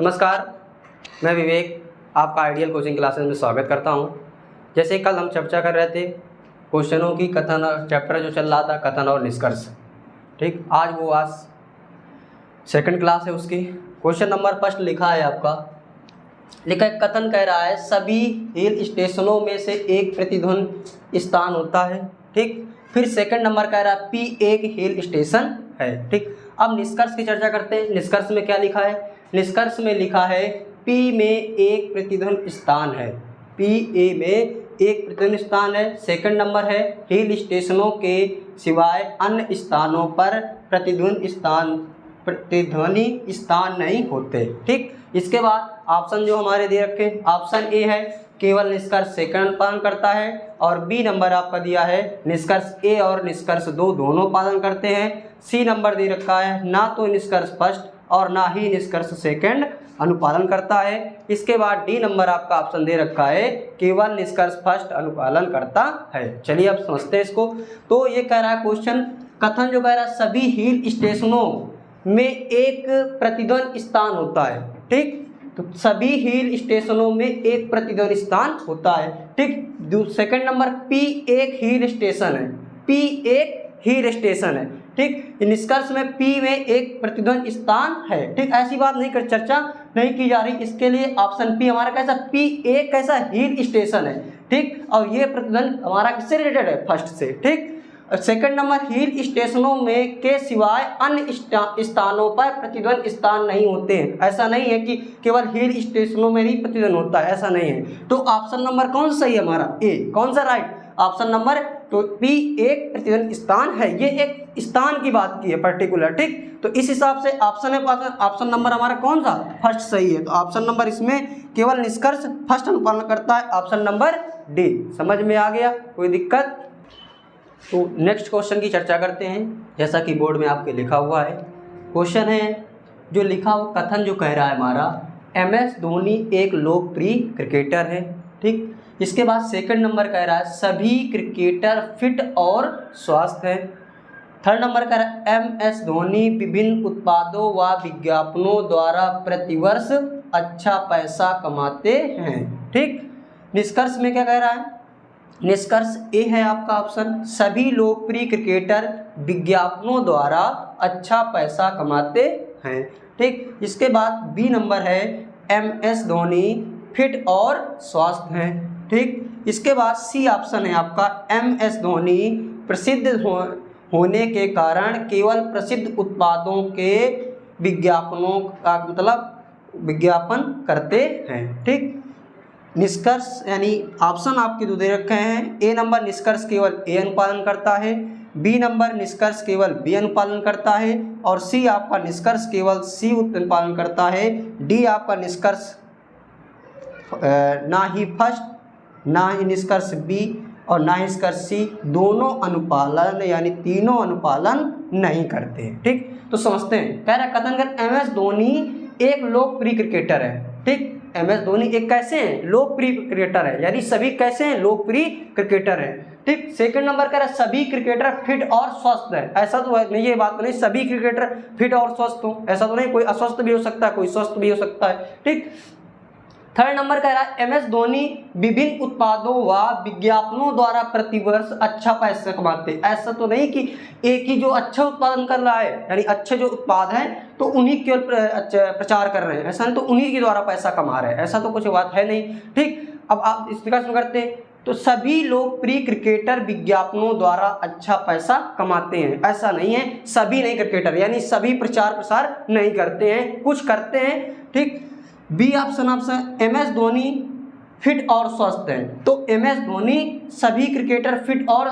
नमस्कार, मैं विवेक आपका आइडियल कोचिंग क्लासेस में स्वागत करता हूं। जैसे कल हम चर्चा कर रहे थे क्वेश्चनों की कथन और चैप्टर जो चल रहा था कथन और निष्कर्ष, ठीक। आज सेकंड क्लास है उसकी। क्वेश्चन नंबर फर्स्ट लिखा है आपका, लिखा है कथन कह रहा है सभी हिल स्टेशनों में से एक प्रतिध्वनि स्थान होता है, ठीक। फिर सेकंड नंबर कह रहा है P एक हिल स्टेशन है, ठीक। अब निष्कर्ष की चर्चा करते हैं। निष्कर्ष में क्या लिखा है? निष्कर्ष में लिखा है P में एक प्रतिध्वनि स्थान है, PA में एक प्रतिध्वनि स्थान है। सेकंड नंबर है हिल स्टेशनों के सिवाय अन्य स्थानों पर प्रतिध्वनि स्थान नहीं होते, ठीक। इसके बाद ऑप्शन जो हमारे दे रखे, ऑप्शन ए है केवल निष्कर्ष सेकंड पालन करता है, और बी नंबर आपका दिया है निष्कर्ष ए और निष्कर्ष दो दोनों पालन करते हैं। सी नंबर दे रखा है ना तो निष्कर्ष फर्स्ट और ना ही निष्कर्ष सेकंड अनुपालन करता है। इसके बाद डी नंबर आपका ऑप्शन दे रखा है केवल निष्कर्ष फर्स्ट अनुपालन करता है। चलिए अब समझते हैं इसको। तो ये कह रहा है क्वेश्चन, कथन जो कह रहा है सभी हिल स्टेशनों में एक प्रतिध्वनि स्थान होता है, ठीक। तो सभी हिल स्टेशनों में एक प्रतिध्वनि स्थान होता है, ठीक। सेकंड नंबर P एक हिल स्टेशन है, P एक हिल स्टेशन है, ठीक। निष्कर्ष में P में एक प्रतिध्वनि स्थान है, ठीक। ऐसी बात नहीं कर, चर्चा नहीं की जा रही। इसके लिए ऑप्शन P हमारा कैसा, P एक कैसा हिल स्टेशन है, ठीक। और ये प्रतिध्वनि हमारा किससे रिलेटेड है? फर्स्ट से, ठीक। सेकंड नंबर हिल स्टेशनों में के सिवाय अन्य स्थानों पर प्रतिध्वनि स्थान नहीं होते हैं। ऐसा नहीं है कि केवल हिल स्टेशनों में ही प्रतिध्वनि होता है, ऐसा नहीं है। तो ऑप्शन नंबर कौन सा है हमारा? ए। कौन सा राइट? ऑप्शन नंबर तो P एक प्रतिध्वनि स्थान है, ये एक स्थान की बात की है पर्टिकुलर, ठीक। तो इस हिसाब से ऑप्शन नंबर हमारा कौन सा? फर्स्ट सही है। तो ऑप्शन नंबर इसमें केवल निष्कर्ष फर्स्ट अनुपालन करता है, ऑप्शन नंबर डी। समझ में आ गया? कोई दिक्कत? तो नेक्स्ट क्वेश्चन की चर्चा करते हैं। जैसा कि बोर्ड में आपके लिखा हुआ है, क्वेश्चन है जो लिखा हुआ कथन जो कह रहा है हमारा MS धोनी एक लोकप्रिय क्रिकेटर है, ठीक। इसके बाद सेकंड नंबर कह रहा है सभी क्रिकेटर फिट और स्वस्थ हैं। थर्ड नंबर कह रहा है MS धोनी विभिन्न उत्पादों व विज्ञापनों द्वारा प्रतिवर्ष अच्छा पैसा कमाते हैं, ठीक। निष्कर्ष में क्या कह रहा है? निष्कर्ष ए है आपका ऑप्शन, सभी लोकप्रिय क्रिकेटर विज्ञापनों द्वारा अच्छा पैसा कमाते हैं, ठीक। इसके बाद बी नंबर है MS धोनी फिट और स्वस्थ हैं, ठीक। इसके बाद सी ऑप्शन है आपका MS धोनी प्रसिद्ध होने के कारण केवल प्रसिद्ध उत्पादों के विज्ञापनों का विज्ञापन करते हैं, ठीक। निष्कर्ष यानी ऑप्शन आपके दो दे रखे हैं। ए नंबर निष्कर्ष केवल ए अनुपालन करता है, बी नंबर निष्कर्ष केवल बी अनुपालन करता है, और सी आपका निष्कर्ष केवल सी अनुपालन करता है। डी आपका निष्कर्ष ना ही फर्स्ट ना ही निष्कर्ष बी और ना ही निष्कर्ष सी दोनों अनुपालन यानी तीनों अनुपालन नहीं करते, ठीक। तो समझते हैं। कह रहा है कथन कर MS धोनी एक लोकप्रिय क्रिकेटर है, ठीक। MS धोनी एक कैसे हैं? लोकप्रिय क्रिकेटर है, यानी सभी कैसे हैं? लोकप्रिय क्रिकेटर हैं, ठीक। सेकंड नंबर कह रहा है सभी क्रिकेटर फिट और स्वस्थ है। ऐसा तो नहीं, ये बात तो नहीं सभी क्रिकेटर फिट और स्वस्थ हो, ऐसा तो नहीं। कोई अस्वस्थ भी हो सकता है, कोई स्वस्थ भी हो सकता है, ठीक। थर्ड नंबर कह रहा है MS धोनी विभिन्न उत्पादों व विज्ञापनों द्वारा प्रतिवर्ष अच्छा पैसा कमाते। ऐसा तो नहीं कि एक ही जो अच्छा उत्पादन कर रहा है यानी अच्छे जो उत्पाद हैं तो उन्हीं केवल प्रचार कर रहे हैं, ऐसा नहीं तो उन्हीं के द्वारा पैसा कमा रहे हैं, ऐसा तो कुछ बात है नहीं, ठीक। अब आप इस प्रकार से करते हैं तो सभी लोकप्रिय क्रिकेटर विज्ञापनों द्वारा अच्छा पैसा कमाते हैं। ऐसा नहीं है, सभी नहीं क्रिकेटर यानी सभी प्रचार प्रसार नहीं करते हैं, कुछ करते हैं, ठीक। B option MS Dhoni fit और स्वस्थ हैं। तो MS धोनी सभी क्रिकेटर फिट और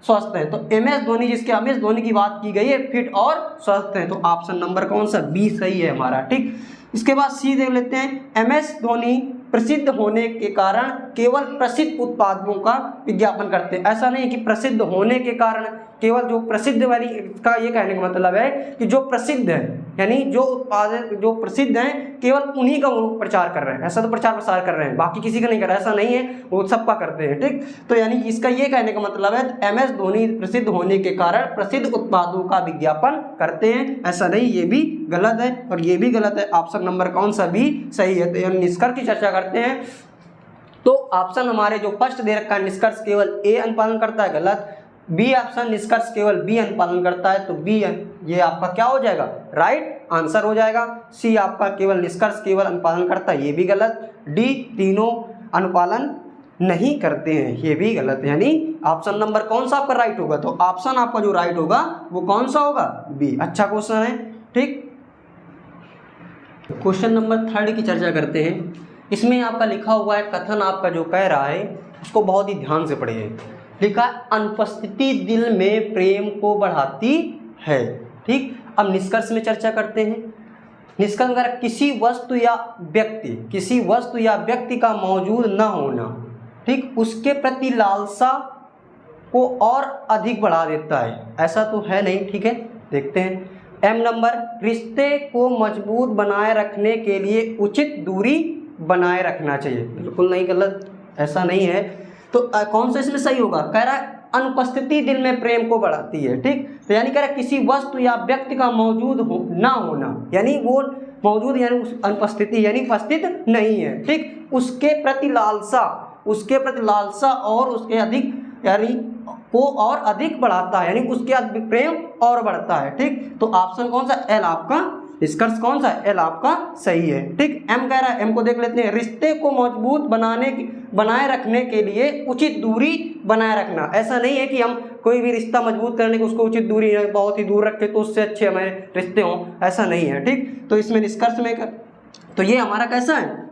स्वस्थ हैं, तो MS धोनी जिसके MS धोनी की बात की गई है फिट और स्वस्थ हैं, तो ऑप्शन नंबर कौन सा? बी सही है हमारा, ठीक। इसके बाद सी देख लेते हैं। MS धोनी प्रसिद्ध होने के कारण केवल प्रसिद्ध उत्पादों का विज्ञापन करते हैं। ऐसा नहीं कि प्रसिद्ध होने के कारण केवल जो प्रसिद्ध वाली का ये कहने का मतलब है कि जो प्रसिद्ध है, यानी जो उत्पादक जो प्रसिद्ध हैं केवल उन्हीं का वो प्रचार कर रहे हैं, ऐसा तो प्रचार प्रसार कर रहे हैं, बाकी किसी का नहीं कर रहा, ऐसा नहीं है, वो सबका करते हैं। ठीक, तो यानी इसका ये कहने का मतलब है MS धोनी प्रसिद्ध होने के कारण प्रसिद्ध उत्पादों का विज्ञापन करते हैं, ऐसा नहीं, ये भी गलत है और ये भी गलत है। ऑप्शन नंबर कौन सा भी सही है। तो निष्कर्ष की चर्चा करते हैं, तो ऑप्शन हमारे जो फर्स्ट दे रखा है निष्कर्ष केवल ए अनुपालन करता है, गलत। बी ऑप्शन निष्कर्ष केवल बी अनुपालन करता है, तो बी ये आपका क्या हो जाएगा, राइट आंसर हो जाएगा। सी आपका केवल निष्कर्ष केवल अनुपालन करता है, ये भी गलत। डी तीनों अनुपालन नहीं करते हैं, ये भी गलत है, यानी ऑप्शन नंबर कौन सा आपका राइट होगा। तो ऑप्शन आपका जो राइट होगा वो कौन सा होगा, बी। अच्छा क्वेश्चन है। ठीक, क्वेश्चन नंबर 3 की चर्चा करते हैं। इसमें आपका लिखा हुआ है कथन आपका जो कह रहा है उसको बहुत ही ध्यान से पढ़िए। लिखा है अनुपस्थिति दिल में प्रेम को बढ़ाती है। ठीक, अब निष्कर्ष में चर्चा करते हैं। निष्कर्ष अगर किसी वस्तु या व्यक्ति का मौजूद न होना, ठीक, उसके प्रति लालसा को और अधिक बढ़ा देता है, ऐसा तो है नहीं। ठीक है, देखते हैं। M नंबर, रिश्ते को मजबूत बनाए रखने के लिए उचित दूरी बनाए रखना चाहिए, बिल्कुल नहीं, गलत, ऐसा नहीं है। तो कौन सा इसमें सही होगा, कह रहा है अनुपस्थिति दिल में प्रेम को बढ़ाती है। ठीक, तो यानी कह रहा है किसी वस्तु या व्यक्ति का मौजूद ना होना, यानी वो मौजूद यानी उस अनुपस्थिति यानी उपस्थित नहीं है। ठीक, उसके प्रति लालसा और उसके अधिक यानी को और अधिक बढ़ाता है, यानी उसके अधिक प्रेम और बढ़ता है। ठीक, तो ऑप्शन कौन सा, एल आपका निष्कर्ष कौन सा, एल आपका सही है। ठीक, एम कह रहा है, एम को देख लेते हैं। रिश्ते को मजबूत बनाए रखने के लिए उचित दूरी बनाए रखना, ऐसा नहीं है कि हम कोई भी रिश्ता मजबूत करने के उसको उचित दूरी बहुत ही दूर रखे तो उससे अच्छे हमारे रिश्ते हों, ऐसा नहीं है। ठीक, तो इसमें निष्कर्ष में तो ये हमारा कैसा है,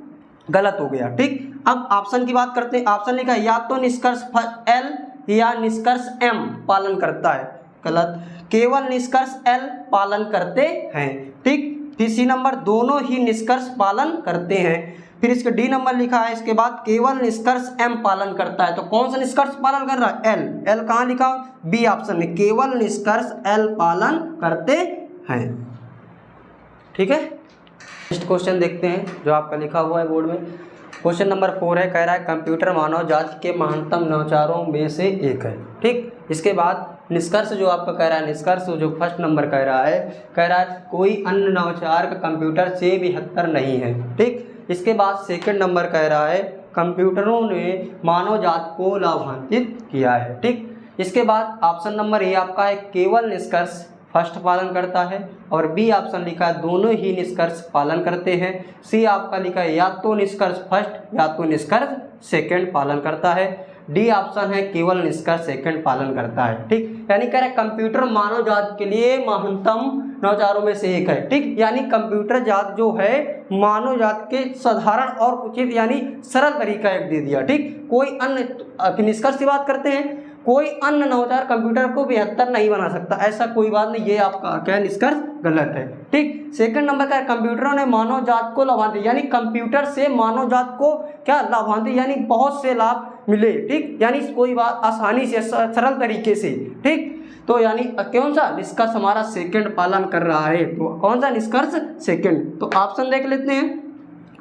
गलत हो गया। ठीक, अब ऑप्शन की बात करते हैं। ऑप्शन लिखा है या तो निष्कर्ष एल या निष्कर्ष एम पालन करता है, गलत। केवल निष्कर्ष एल पालन करते हैं। ठीक, फिर सी नंबर, दोनों ही निष्कर्ष पालन करते हैं। फिर इसके डी नंबर लिखा है, इसके बाद केवल निष्कर्ष एम पालन करता है। तो कौन सा निष्कर्ष पालन कर रहा है, एल। एल कहाँ लिखा, बी ऑप्शन में, केवल निष्कर्ष एल पालन करते हैं। ठीक है, नेक्स्ट क्वेश्चन देखते हैं जो आपका लिखा हुआ है बोर्ड में। क्वेश्चन नंबर 4 है, कह रहा है कंप्यूटर मानव जाति के महानतम नवाचारों में से एक है। ठीक, इसके बाद निष्कर्ष जो आपका कह रहा है, निष्कर्ष जो फर्स्ट नंबर कह रहा है कोई अन्य नवाचार का कंप्यूटर से बेहतर नहीं है। ठीक, इसके बाद सेकंड नंबर कह रहा है कंप्यूटरों ने मानव जाति को लाभान्वित किया है। ठीक, इसके बाद ऑप्शन नंबर ए आपका है केवल निष्कर्ष फर्स्ट पालन करता है, और बी ऑप्शन लिखा है दोनों ही निष्कर्ष पालन करते हैं। सी आपका लिखा है या तो निष्कर्ष फर्स्ट या तो निष्कर्ष सेकंड पालन करता है। डी ऑप्शन है केवल निष्कर्ष सेकंड पालन करता है। ठीक, यानी कह रहे कंप्यूटर मानव जाति के लिए महानतम नवाचारों में से एक है। ठीक, यानी कंप्यूटर जात जो है मानव जाति के साधारण और उचित यानी सरल तरीका एक दे दिया। ठीक, कोई अन्य निष्कर्ष की बात करते हैं, कोई अन्य नवाचार कंप्यूटर को बेहतर नहीं बना सकता, ऐसा कोई बात नहीं, ये आपका क्या निष्कर्ष गलत है। ठीक, सेकंड नंबर का कंप्यूटरों ने मानव जात को लाभान्वित, यानी कंप्यूटर से मानव जात को क्या लाभान्वित यानी बहुत से लाभ मिले। ठीक, यानी कोई बात आसानी से सरल तरीके से। ठीक, तो यानी कौन सा निष्कर्ष हमारा सेकंड पालन कर रहा है, तो कौन सा निष्कर्ष सेकंड। तो ऑप्शन देख लेते हैं।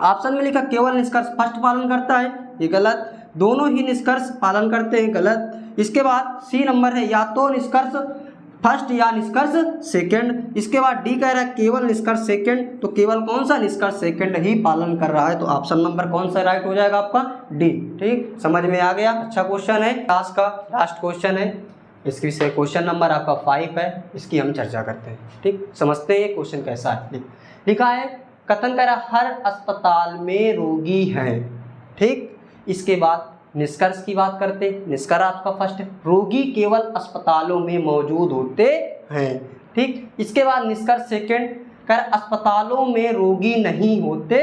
ऑप्शन में लिखा केवल निष्कर्ष फर्स्ट पालन करता है, ये गलत। दोनों ही निष्कर्ष पालन करते हैं, गलत। इसके बाद सी नंबर है या तो निष्कर्ष फर्स्ट या निष्कर्ष सेकंड। इसके बाद डी कह रहा है केवल निष्कर्ष सेकंड, तो केवल कौन सा निष्कर्ष सेकंड ही पालन कर रहा है, तो ऑप्शन नंबर कौन सा राइट हो जाएगा आपका, डी। ठीक, समझ में आ गया, अच्छा क्वेश्चन है। क्लास का लास्ट क्वेश्चन है, इसकी से क्वेश्चन नंबर आपका 5 है, इसकी हम चर्चा करते हैं। ठीक, समझते हैं क्वेश्चन कैसा है। लिखा है कथन कर हर अस्पताल में रोगी हैं। ठीक, इसके बाद निष्कर्ष की बात करते हैं। निष्कर्ष आपका फर्स्ट है, रोगी केवल अस्पतालों में मौजूद होते हैं। ठीक, इसके बाद निष्कर्ष सेकंड कर अस्पतालों में रोगी नहीं होते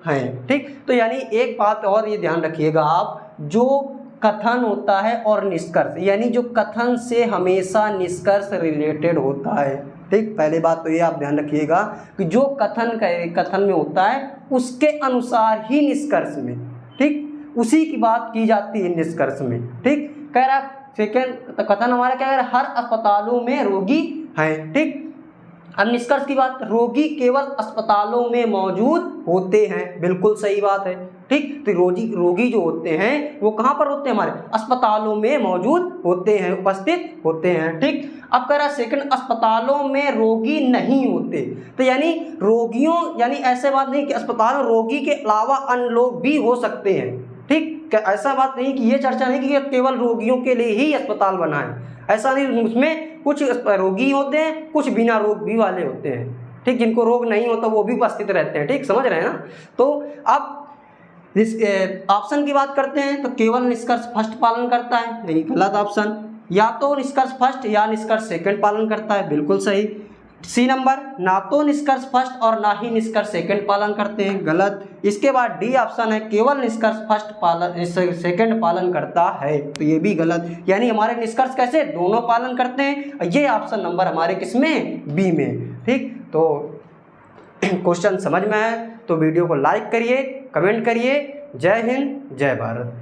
हैं। ठीक, तो यानी एक बात और ये ध्यान रखिएगा आप, जो कथन होता है और निष्कर्ष, यानी जो कथन से हमेशा निष्कर्ष रिलेटेड होता है। ठीक, पहले बात तो ये आप ध्यान रखिएगा कि जो कथन में होता है उसके अनुसार ही निष्कर्ष में, ठीक, उसी की बात की जाती है निष्कर्ष में। ठीक, कह रहा सेकंड कथन हमारा क्या है, हर अस्पतालों में रोगी हैं। ठीक, अब निष्कर्ष की बात, रोगी केवल अस्पतालों में मौजूद होते हैं, बिल्कुल सही बात है। ठीक, तो रोगी जो होते हैं वो कहाँ पर होते हैं, हमारे अस्पतालों में मौजूद होते हैं, उपस्थित होते हैं। ठीक, अब कह रहा है सेकंड, अस्पतालों में रोगी नहीं होते, तो यानी रोगियों, यानी ऐसे बात नहीं कि अस्पताल में रोगी के अलावा अन्य लोग भी हो सकते हैं। ठीक, ऐसा बात नहीं कि ये चर्चा नहीं कि केवल रोगियों के लिए ही अस्पताल बना है, ऐसा नहीं, उसमें कुछ रोगी होते हैं, कुछ बिना रोग भी वाले होते हैं। ठीक, जिनको रोग नहीं होता वो भी उपस्थित रहते हैं। ठीक, समझ रहे हैं ना। तो अब ऑप्शन की बात करते हैं, तो केवल निष्कर्ष फर्स्ट पालन करता है, नहीं, गलत ऑप्शन। या तो निष्कर्ष फर्स्ट या निष्कर्ष सेकंड पालन करता है, बिल्कुल सही। सी नंबर, ना तो निष्कर्ष फर्स्ट और ना ही निष्कर्ष सेकंड पालन करते हैं, गलत। इसके बाद डी ऑप्शन है, केवल निष्कर्ष फर्स्ट पालन सेकंड पालन करता है, तो ये भी गलत। यानी हमारे निष्कर्ष कैसे, दोनों पालन करते हैं। ये ऑप्शन नंबर हमारे किसमें, बी में। ठीक, तो क्वेश्चन समझ में आए तो वीडियो को लाइक करिए, कमेंट करिए। जय हिंद, जय भारत।